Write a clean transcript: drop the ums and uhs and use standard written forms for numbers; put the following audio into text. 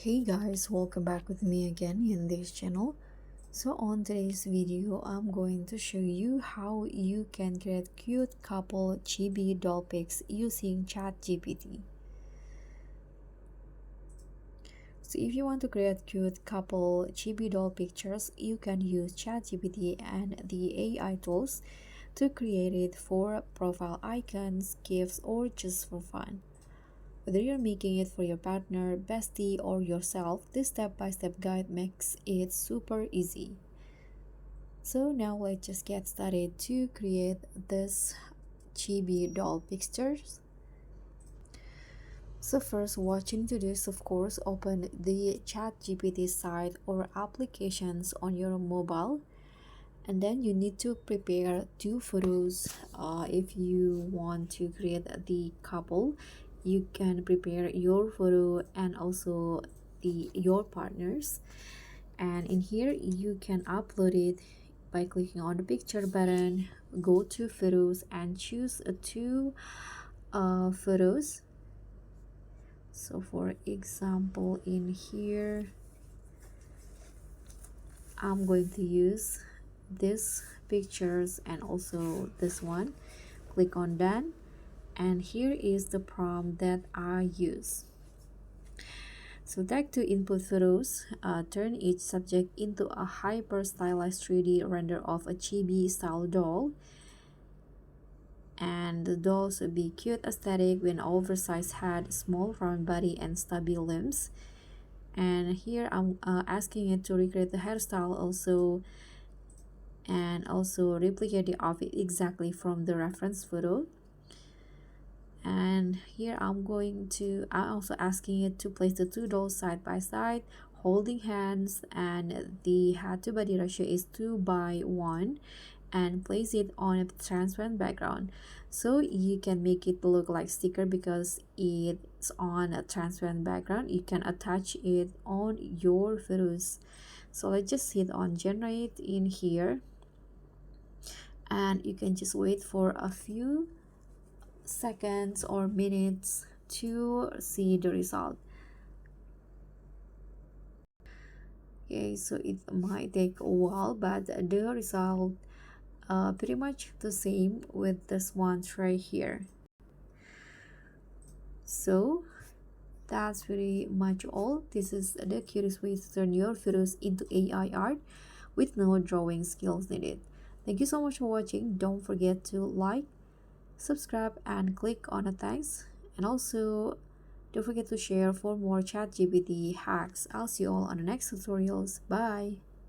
Hey guys, welcome back with me again in this channel. So on today's video, I'm going to show you how you can create cute couple chibi doll pics using ChatGPT. So if you want to create cute couple chibi doll pictures, you can use ChatGPT and the AI tools to create it for profile icons, gifs, or just for fun. Whether you're making it for your partner, bestie, or yourself, this step-by-step guide makes it super easy. So now let's just get started to create this chibi doll pictures. So first, what you need to do is, of course, open the ChatGPT site or applications on your mobile, and then you need to prepare two photos. If you want to create the couple, you can prepare your photo and also your partners, and in here you can upload it by clicking on the picture button. Go to photos and choose two photos. So for example, in here I'm going to use this pictures and also this one. Click on done, and here is the prompt that I use. So tag to input photos, turn each subject into a hyper stylized 3D render of a chibi style doll, and the doll should be cute aesthetic with an oversized head, small round body, and stubby limbs. And here I'm asking it to recreate the hairstyle also, and also replicate the outfit exactly from the reference photo. And here I'm also asking it to place the two dolls side by side holding hands, and the head to body ratio is 2:1, and place it on a transparent background. So you can make it look like sticker because it's on a transparent background. You can attach it on your photos. So let's just hit on generate in here, and you can just wait for a few seconds or minutes to see the result. Okay, so it might take a while, but the result pretty much the same with this one right here. So that's pretty much all. This is the cutest way to turn your photos into AI art with no drawing skills needed. Thank you so much for watching. Don't forget to like, subscribe, and click on the thanks, and also don't forget to share for more ChatGPT hacks. I'll see you all on the next tutorials. Bye!